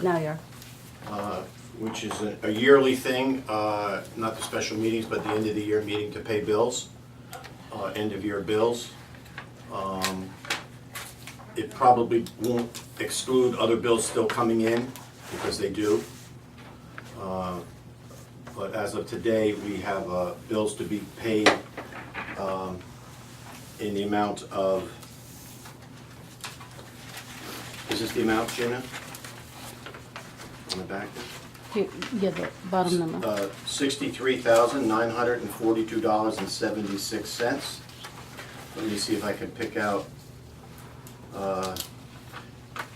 Now you're. Which is a yearly thing, not the special meetings, but the end of the year meeting to pay bills, end of year bills. It probably won't exclude other bills still coming in, because they do. But as of today, we have bills to be paid in the amount of, is this the amount, Gina? On the back? Here, yeah, the bottom number. $63,942.76. Let me see if I can pick out.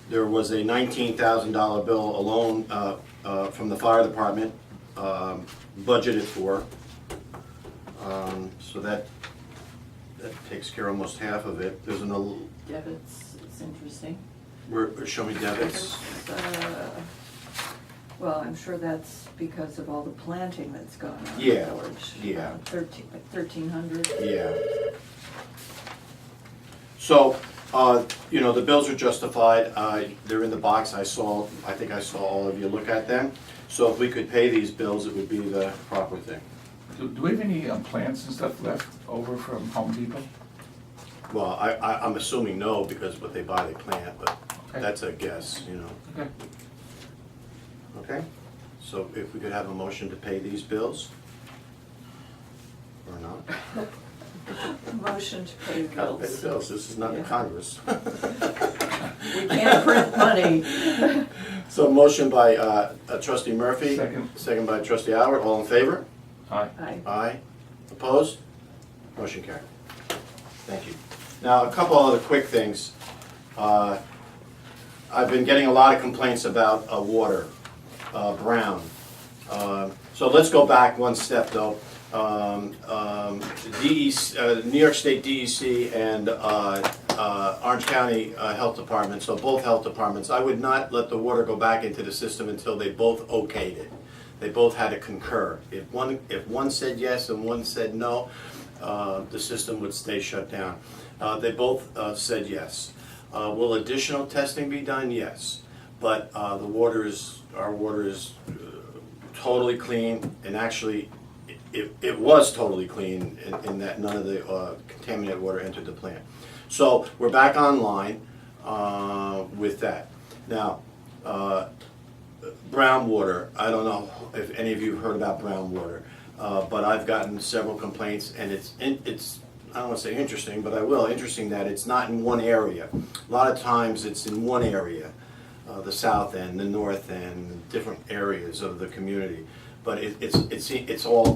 There was a $19,000 bill alone from the fire department budgeted for. So that takes care of almost half of it. There's an, Debits, it's interesting. show me debits. Well, I'm sure that's because of all the planting that's gone on in the Yeah, village. yeah. 1,300. Yeah. So, you know, the bills are justified. They're in the box. I think I saw all of you look at them. So if we could pay these bills, it would be the proper thing. Do we have any plants and stuff left over from Home Depot? Well, I'm assuming no, because what they buy, they plant, but Okay. that's a guess, you know. Okay. Okay? So if we could have a motion to pay these bills? Or not? Motion to pay Gotta pay the bills. bills. This is not Yeah. Congress. We can't print money. So motion by trustee Murphy. Second. Second by trustee Howard. All in favor? Aye. Aye. Aye. Opposed? Motion carried. Thank you. Now, a couple other quick things. I've been getting a lot of complaints about water, brown. So let's go back one step, though. New York State DEC and Orange County Health Department, so both health departments, I would not let the water go back into the system until they both okayed it. They both had to concur. If one said yes and one said no, the system would stay shut down. They both said yes. Will additional testing be done? Yes. But our water is totally clean, and actually, it was totally clean in that none of the contaminated water entered the plant. So we're back online with that. Now, brown water, I don't know if any of you have heard about brown water, but I've gotten several complaints, and it's I don't want to say interesting, but I will, interesting that it's not in one area. A lot of times it's in one area, the south end, the north end, different areas of the community. But it's all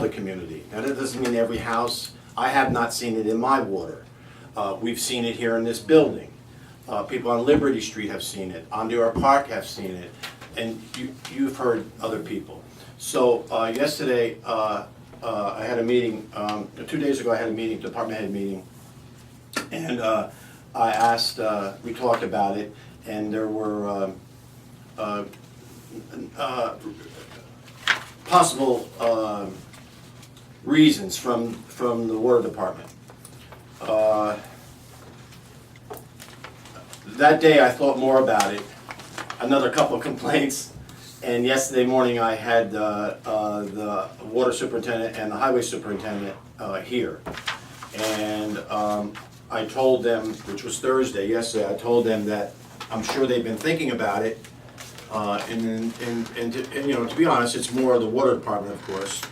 the community. Now that doesn't mean every house. I have not seen it in my water. We've seen it here in this building. People on Liberty Street have seen it. Ondear Park have seen it, and you've heard other people. So yesterday I had a meeting. 2 days ago I had a meeting, department head meeting, and I asked. We talked about it, and there were possible reasons from the water department. That day I thought more about it. Another couple of complaints, and yesterday morning I had the water superintendent and the highway superintendent here, and I told them, which was Thursday, yesterday, I told them that I'm sure they've been thinking about it. And you know, to be honest, it's more the water department, of course,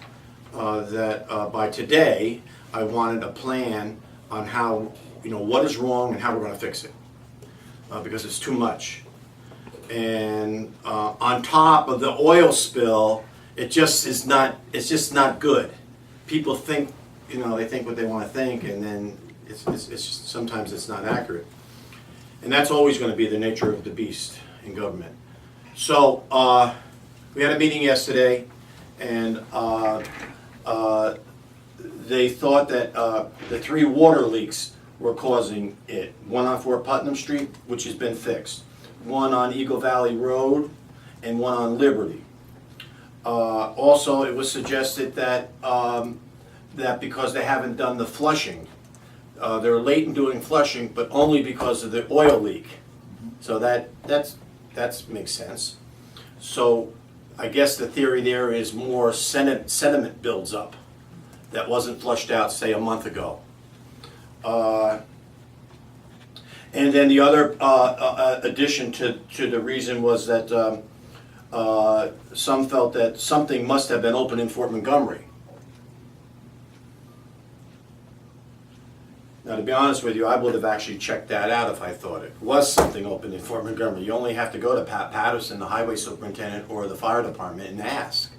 that by today, I wanted a plan on how, you know, what is wrong and how we're gonna fix it, because it's too much. And on top of the oil spill, it's just not good. People think, you know, they think what they wanna think, and then sometimes it's not accurate. And that's always gonna be the nature of the beast in government. So, we had a meeting yesterday, and they thought that the 3 water leaks were causing it. One on Fort Putnam Street, which has been fixed. One on Eagle Valley Road, and one on Liberty. Also, it was suggested that, that because they haven't done the flushing, they're late in doing flushing, but only because of the oil leak. So that makes sense. So I guess the theory there is more sediment builds up that wasn't flushed out, say, a month ago. And then the other addition to the reason was that some felt that something must have been open in Fort Montgomery. Now, to be honest with you, I would have actually checked that out if I thought it was something open in Fort Montgomery. You only have to go to Pat Patterson, the highway superintendent, or the fire department and ask.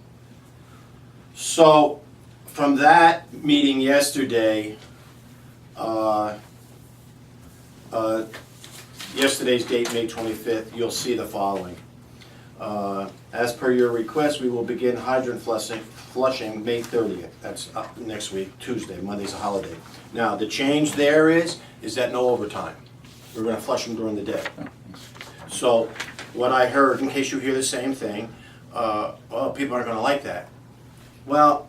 So, from that meeting yesterday, yesterday's date, May 25th, you'll see the following. As per your request, we will begin hydrant flushing May 30th. That's next week, Tuesday. Monday's a holiday. Now, the change there is that no overtime. We're gonna flush them during the day. So, what I heard, in case you hear the same thing, well, people aren't gonna like that. Well,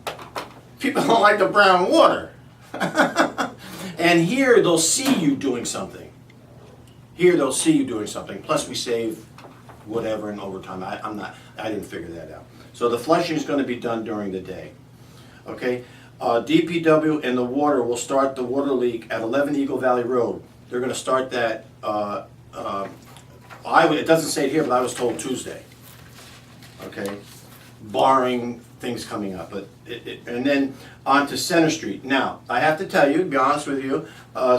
people don't like the brown water. And here, they'll see you doing something. Here, they'll see you doing something. Plus, we save whatever in overtime. I didn't figure that out. So the flushing is going to be done during the day. Okay? DPW and the water will start the water leak at 11 Eagle Valley Road. They're going to start that, it doesn't say it here, but I was told Tuesday. Okay? Barring things coming up. But and then on to Center Street. Now, I have to tell you, to be honest with you,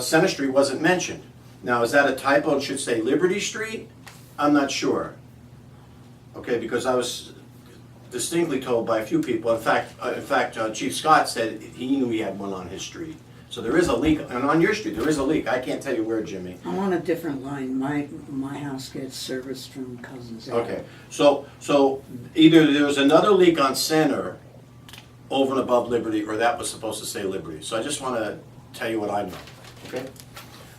Center Street wasn't mentioned. Now, is that a typo? It should say Liberty Street? I'm not sure. Okay, because I was distinctly told by a few people, in fact, Chief Scott said he knew he had one on his street. So there is a leak, and on your street, there is a leak. I can't tell you where, Jimmy. I'm on a different line. My house gets service from Cousins. Okay, so either there's another leak on Center over and above Liberty, or that was supposed to say Liberty. So I just want to tell you what I know, okay?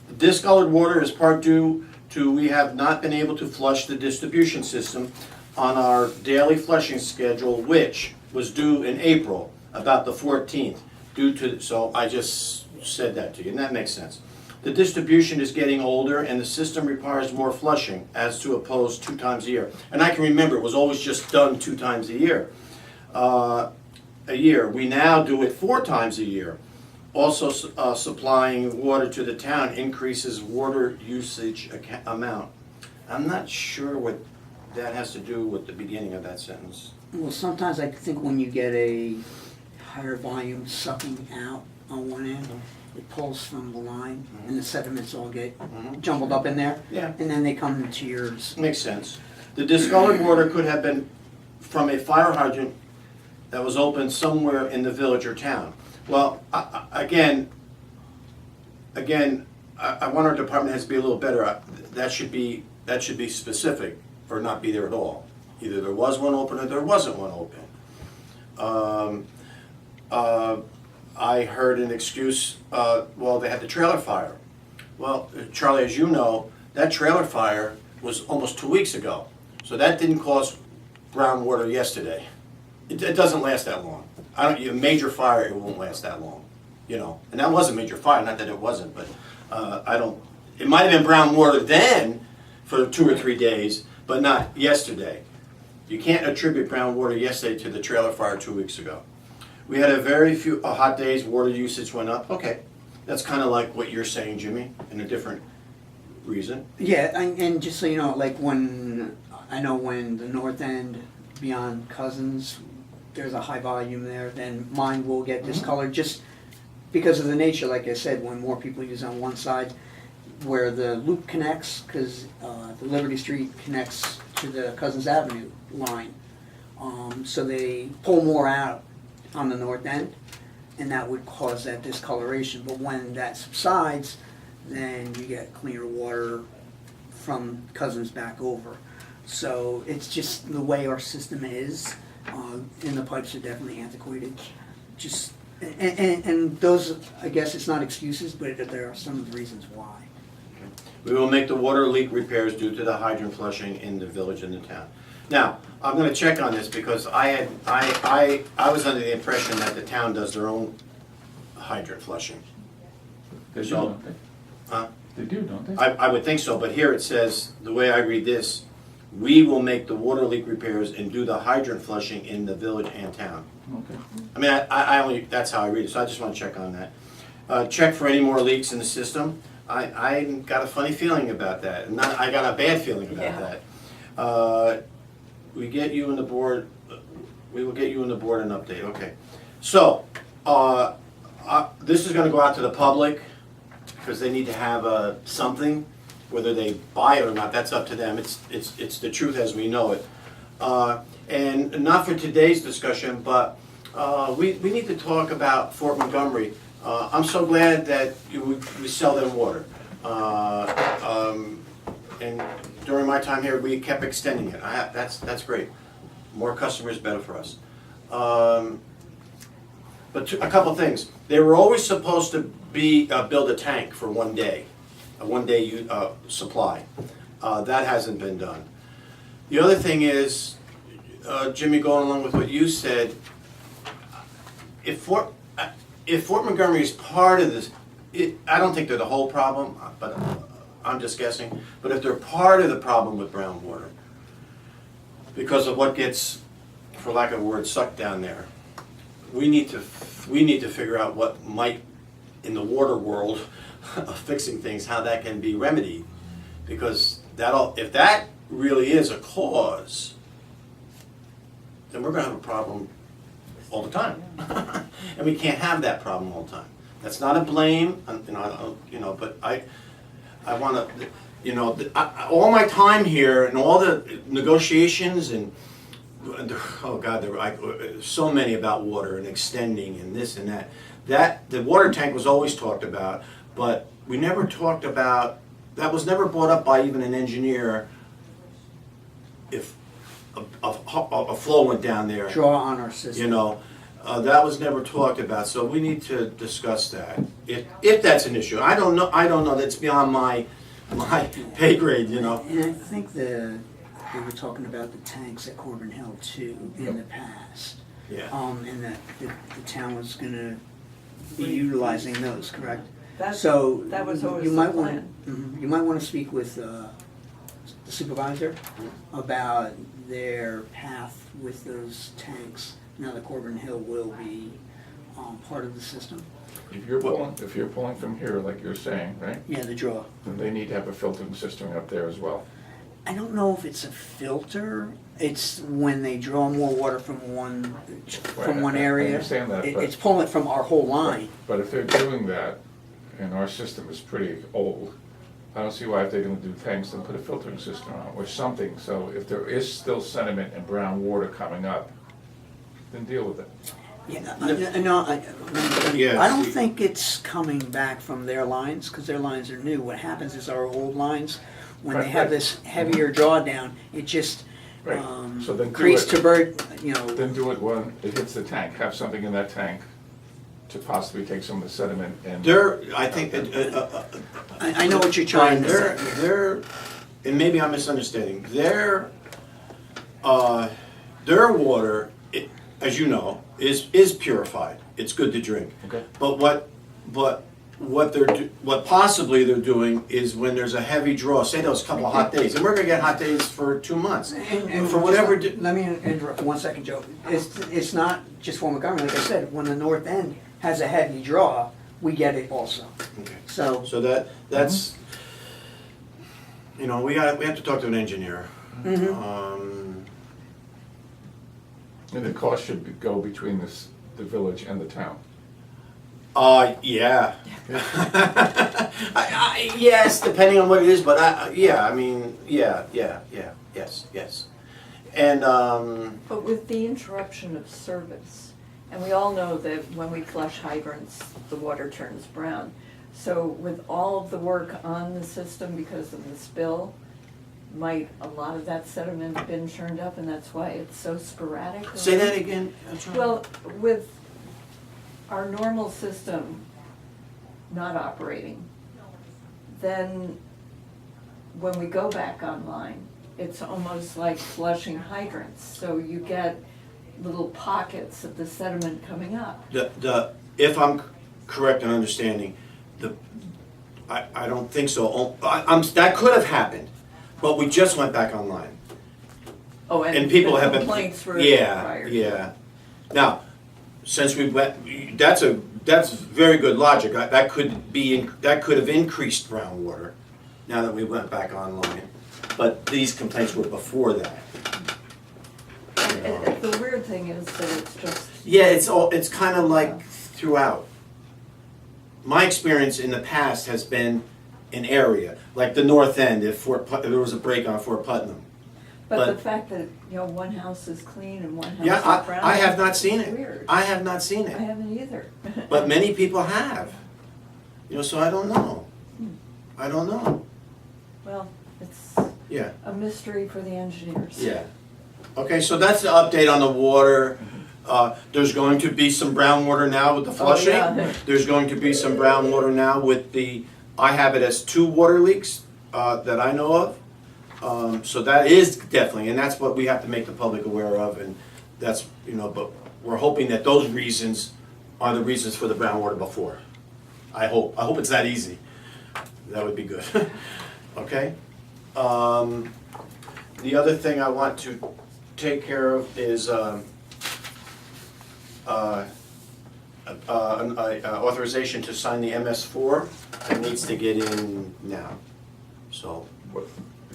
The discolored water is part due to we have not been able to flush the distribution system on our daily flushing schedule, which was due in April, about the 14th, so I just said that to you, and that makes sense. The distribution is getting older, and the system requires more flushing, as to opposed 2 times a year. And I can remember, it was always just done 2 times a year. We now do it 4 times a year. Also, supplying water to the town increases water usage amount. I'm not sure what that has to do with the beginning of that sentence. Well, sometimes I think when you get a higher volume sucking out on one end, it pulls from the line, and the sediments all get jumbled up in there. Yeah. And then they come into yours. Makes sense. The discolored water could have been from a fire hydrant that was open somewhere in the village or town. Well, again, I want our department heads to be a little better. That should be specific, or not be there at all. Either there was one open or there wasn't one open. I heard an excuse, well, they had the trailer fire. Well, Charlie, as you know, that trailer fire was almost 2 weeks ago. So that didn't cause brown water yesterday. It doesn't last that long. A major fire, it won't last that long, you know. And that was a major fire, not that it wasn't, but it might have been brown water then for 2 or 3 days, but not yesterday. You can't attribute brown water yesterday to the trailer fire 2 weeks ago. We had a very few hot days, water usage went up. Okay, that's kind of like what you're saying, Jimmy, in a different reason. Yeah, and just so you know, like when the north end beyond Cousins, there's a high volume there, then mine will get discolored just because of the nature, like I said, when more people use on one side where the loop connects, because the Liberty Street connects to the Cousins Avenue line. So they pull more out on the north end, and that would cause that discoloration. But when that subsides, then you get cleaner water from Cousins back over. So it's just the way our system is, and the pipes are definitely antiquated. Just and those, I guess it's not excuses, but there are some of the reasons why. We will make the water leak repairs due to the hydrant flushing in the village and the town. Now, I'm going to check on this because I was under the impression that the town does their own hydrant flushing. They do, So- don't they? Huh? They do, don't they? I would think so, but here it says, the way I read this, we will make the water leak repairs and do the hydrant flushing in the village and town. Okay. I mean, I only, that's how I read it, so I just wanna check on that. Check for any more leaks in the system. I got a funny feeling about that, not, I got a bad feeling about that. We get you and the board, we will get you and the board an update, okay. So, this is gonna go out to the public, because they need to have something, whether they buy it or not, that's up to them, it's the truth as we know it. And not for today's discussion, but we need to talk about Fort Montgomery. I'm so glad that we sell them water. And during my time here, we kept extending it. That's great. More customers, better for us. But a couple things. They were always supposed to build a tank for 1 day, a 1 day supply. That hasn't been done. The other thing is, Jimmy, going along with what you said, if Fort Montgomery is part of this, I don't think they're the whole problem, but I'm just guessing. But if they're part of the problem with brown water, because of what gets, for lack of a word, sucked down there, we need to figure out what might, in the water world, of fixing things, how that can be remedied. Because if that really is a cause, then we're gonna have a problem all the time. And we can't have that problem all the time. That's not a blame, but I wanna, all my time here and all the negotiations and, oh God, there were so many about water and extending and this and that. The water tank was always talked about, but we never talked about, that was never brought up by even an engineer if a flow went down there. Draw on our system. That was never talked about, so we need to discuss that. If that's an issue. I don't know, that's beyond my pay grade, And I think we were talking about the tanks at Corbin Hill too in the past. Yeah. And that the town was gonna be utilizing those, correct? That was always you the might plan. You might wanna speak with the supervisor about their path with those tanks. Now that Corbin Hill will be part of the system. If you're pulling from here, like you're saying, right? Yeah, the draw. Then they need to have a filtering system up there as well. I don't know if it's a filter. It's when they draw more water from one area. I understand that, but It's pulling it from our whole line. But if they're doing that, and our system is pretty old, I don't see why if they're gonna do tanks, then put a filtering system on or something. So if there is still sediment and brown water coming up, then deal with it. Yeah, Yeah, I don't see- think it's coming back from their lines, because their lines are new. What happens is our old lines, when they Right, have right. this heavier drawdown, it just Right. So then do creates it. Then do it when it hits the tank, have something in that tank to possibly take some of the sediment and. I think, I know what you're trying to say. They're, and maybe I'm misunderstanding, their water, as you know, is purified. It's good to drink. Okay. But what possibly they're doing is when there's a heavy draw, say those couple of hot days, and we're gonna get hot days for 2 months. And For whatever, let me interrupt 1 second, Joe. It's not just Fort Montgomery. Like I said, when the north end has a heavy draw, we get it also. okay. So So that's, we have to talk to an engineer. And the cost should go between the village and the town. Yeah. Yes, depending on what it is, but yes. And, But with the interruption of service, and we all know that when we flush hydrants, the water turns brown. So with all of the work on the system because of the spill, might a lot of that sediment have been churned up and that's why it's so sporadic? say that again. I'm sorry. Well, with our normal system not operating, then when we go back online, it's almost like flushing hydrants. So you get little pockets of the sediment coming up. If I'm correct in understanding, I don't think so. That could have happened, but we just went back online. Oh, And people the have been. complaints were Yeah, prior. yeah. Now, since we went, that's very good logic. That could have increased groundwater now that we went back online. But these complaints were before that. And the weird thing is that it's just, Yeah, it's kind of like throughout. My experience in the past has been an area, like the north end, if there was a break on Fort Putnam. but the But- fact that, one house is clean and one house Yeah, is brown. I have not seen is it. Weird. I have not seen I it. haven't either. But many people have. So I don't know. I don't know. Well, it's Yeah, a mystery for the engineers. yeah. Okay, so that's the update on the water. There's going to be some brown water now with the flushing. yeah. There's going to be some brown water now with I have it as 2 water leaks that I know of. So that is definitely, and that's what we have to make the public aware of, and that's, but we're hoping that those reasons are the reasons for the brown water before. I hope it's that easy. That would be good. Okay? The other thing I want to take care of is an authorization to sign the MS4. It needs to get in now, so. What,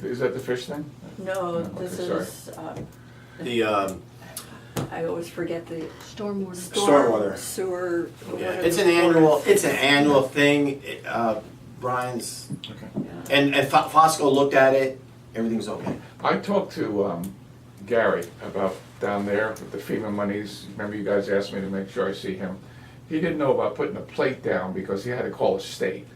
is that the fish thing? No, Okay, this sorry. is, The, I always forget the Stormwater. Stormwater. sewer. yeah, whatever it's an the water- annual thing, Brian's, Okay. Yeah. and Fosco looked at it, everything's okay. I talked to Gary about down there with the FEMA monies. Remember you guys asked me to make sure I see him? He didn't know about putting a plate down because he had to call a state.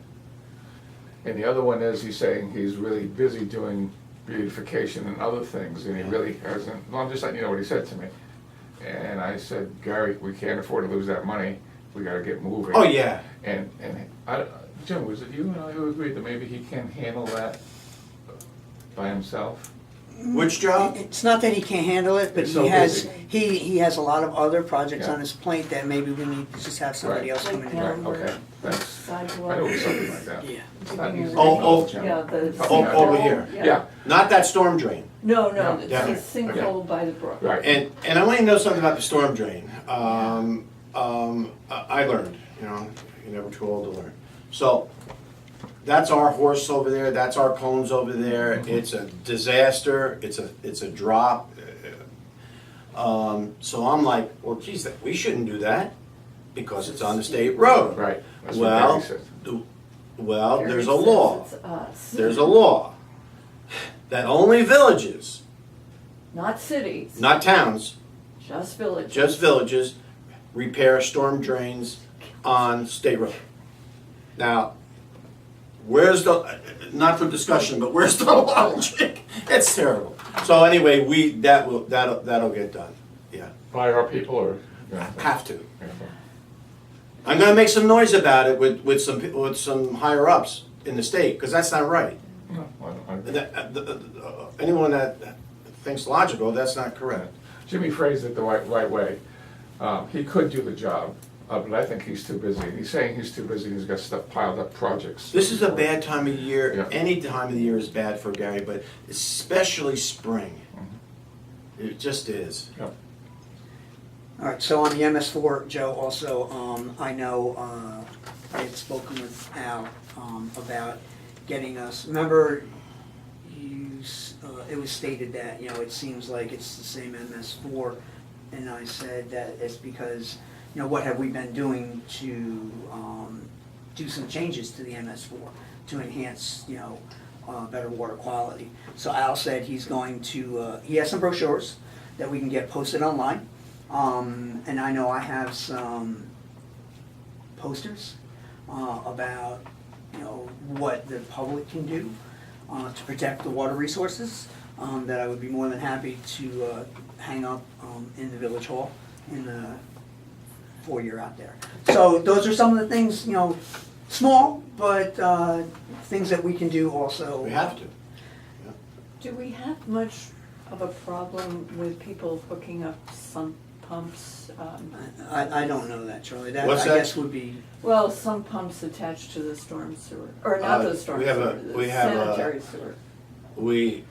And the other one is, he's saying he's really busy doing beautification and other things, and he really hasn't, well, I'm just letting you know what he said to me. And I said, Gary, we can't afford to lose that money, we gotta get moving. Oh, yeah, And Jim, was it you and I who agreed that maybe he can handle that by himself? which job? It's not that he can't handle it, but He's so he has, busy. he has a lot of other projects Yeah. on his plate that maybe we need to just have somebody Right. else come in and Yeah. do. Right, okay, thanks. Sidewalk. I know it was something like that. Yeah. It's not easy. Oh, Jim. Yeah, the. Oh, over sinkhole, here. Yeah, Not that storm drain. No, no, No. it's Yeah. the sinkhole by the brook. right. And I want you to know something about the storm drain. I learned, you're never too old to learn. So, that's our horse over there, that's our cones over there, it's a disaster, it's a drop. So I'm like, well, geez, we shouldn't do that, because it's on the state road. Right, that's what Well, Gary said. Well, Gary there's a says law, it's us. there's a law, that only villages, Not cities, not towns, just villages. just villages, repair storm drains on state road. Now, where's not for discussion, but where's the logic? It's terrible. So anyway, that'll get done, yeah, By our people or? have to. I'm gonna make some noise about it with some higher ups in the state, because that's not right. No, Anyone that thinks logical, that's not correct. Jimmy phrased it the right way. He could do the job, but I think he's too busy. He's saying he's too busy, he's got stuff piled up, projects. This is a bad time of year. Yeah. Any time of the year is bad for Gary, but especially spring. It just is. Yep. All right, so on the MS4, Joe, also, I know I had spoken with Al about getting us, remember, it was stated that, it seems like it's the same MS4, and I said that it's because, what have we been doing to do some changes to the MS4 to enhance, better water quality. So Al said he's going to, he has some brochures that we can get posted online. And I know I have some posters about, what the public can do to protect the water resources that I would be more than happy to hang up in the village hall in the foyer out there. So those are some of the things, small, but things that we can do also. We have to. Do we have much of a problem with people hooking up sump pumps, I don't know that, Charlie. That, What's I that? guess would be, well, some pumps attached to the storm sewer, or not the storm we have sewer, a- the we have a- sanitary sewer. We,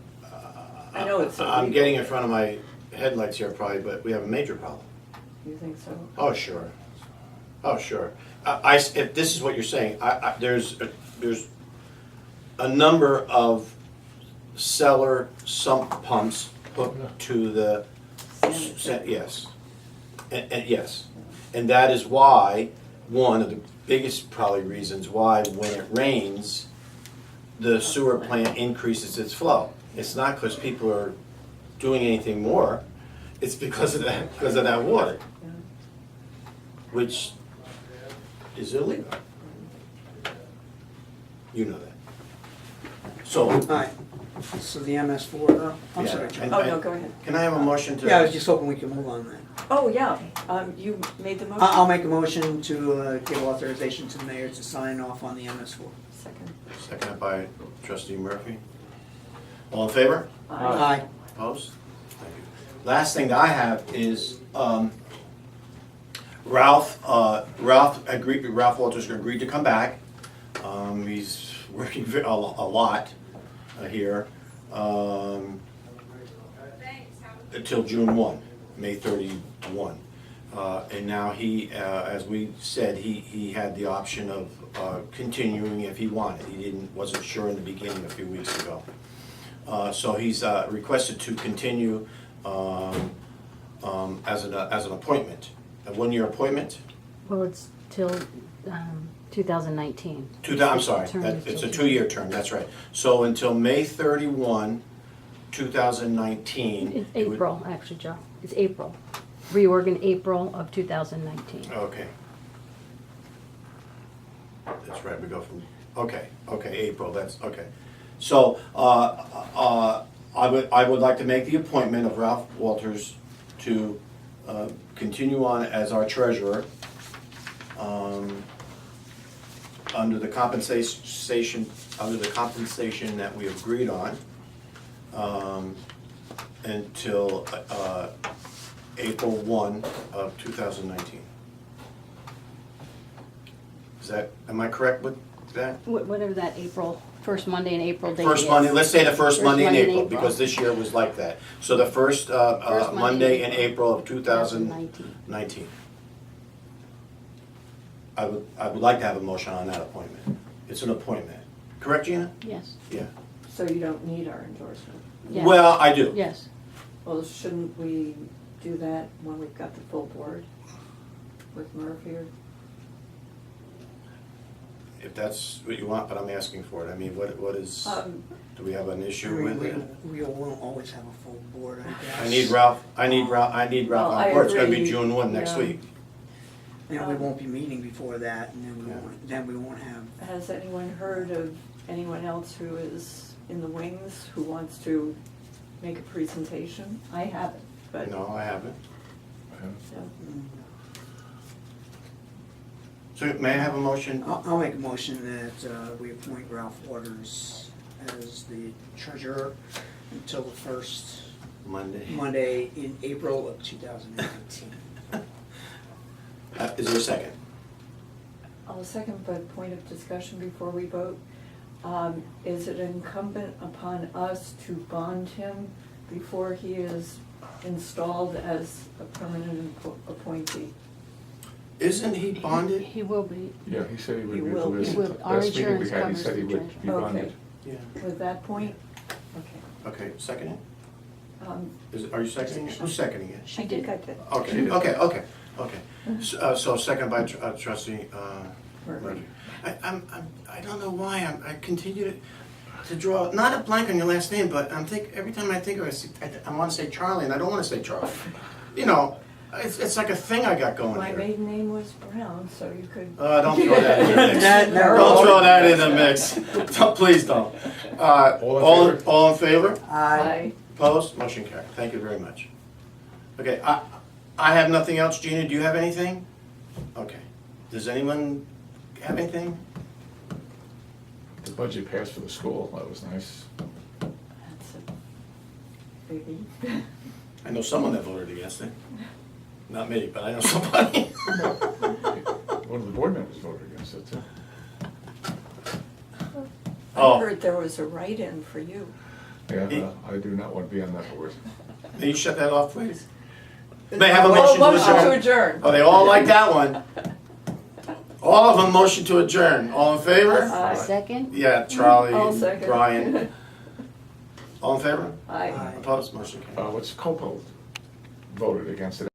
I know it's I'm illegal. getting in front of my headlights here probably, but we have a major problem. You think so? Oh, sure. Oh, sure. If this is what you're saying, there's a number of cellar sump pumps hooked to the, Sanitary. yes. And yes. And that is why, one of the biggest probably reasons why when it rains, the sewer plant increases its flow. It's not because people are doing anything more, it's because of that water, Yeah. which is illegal. You know that. So, alright, so the MS4, I'm Yeah, sorry, and- Charlie. Oh, no, go ahead. can I have a motion to? Yeah, I was just hoping we could move on then. Oh, yeah, you made the motion? I'll make a motion to give authorization to the mayor to sign off on the MS4. Second. Seconded by trustee Murphy. All in favor? Aye. Opposed? Thank you. Last thing that I have is, Ralph Walters agreed to come back. He's working a lot here, until June 1, May 31. And now he, as we said, he had the option of continuing if he wanted. He wasn't sure in the beginning a few weeks ago. So he's requested to continue as an appointment, a one-year appointment. Well, it's till 2019. I'm sorry, Term is it's a till two-year term, that's right. So until May 31, 2019. It's it would- April, actually, Joe. It's April. Reorg in April of 2019. Okay. That's right, we go from, okay, April, that's, okay. So, I would like to make the appointment of Ralph Walters to continue on as our treasurer, under the compensation that we agreed on, until April 1 of 2019. Am I correct with that? Whatever that April, first Monday in April date First is. Monday, let's say the first Monday in April, April. because this year was like that. So the first First Monday in April of 2019. 2019. I would like to have a motion on that appointment. It's an appointment. Correct, Gina? Yes, Yeah. So you don't need our endorsement? yes. Well, I do. Yes. Well, shouldn't we do that when we've got the full board with Murphy or? If that's what you want, but I'm asking for it. I mean, what is, do we have an issue with it? We won't always have a full board, I guess. I need Ralph Well, I on board. It's gonna be agree, June 1 next yeah. week. And we won't be meeting before that, and Yeah. then we won't have, Has anyone heard of anyone else who is in the wings who wants to make a presentation? I haven't, but. No, I haven't. Yeah. So may I have a motion? I'll make a motion that we appoint Ralph Waters as the treasurer until the first Monday in April of 2019. Is there a second? I'll second, but point of discussion before we vote. Is it incumbent upon us to bond him before he is installed as a permanent appointee? Isn't he bonded? He will be. Yeah, he said he would He be. will. He will. Our Last meeting we insurance had, he covers said he the would be treasurer. bonded. Yeah. With that point? Okay. Okay, second it? Um, Are you seconding it? Who's seconding it? She I did. think I did. Okay, She did. okay. So second by trustee Murphy. Murphy. I don't know why, I continue to draw, not a blank on your last name, but every time I think of it, I want to say Charlie, and I don't want to say Charlie. You know, it's like a thing I got going My here. maiden name was Brown, so you could. Don't throw that in the mix. Never. Don't throw that in the mix. Please don't. All in favor? All in favor? Aye. Opposed? Motion carried. Thank you very much. Okay, I have nothing else. Gina, do you have anything? Okay. Does anyone have anything? The budget passed for the school, that was nice. That's a biggie. I know someone that voted against it. Not me, but I know somebody. One of the board members voted against it too. I Oh. heard there was a write-in for you. Yeah, I do not want to be on that board. Can you shut that off, please? May I have a Oh, motion to adjourn? adjourn. Oh, they all like that one. All of them motion to adjourn. All in favor? Aye. Second? Yeah, Charlie, I'll second. Brian. All in favor? Aye. Aye. Opposed? Motion carried. What's Copo voted against it?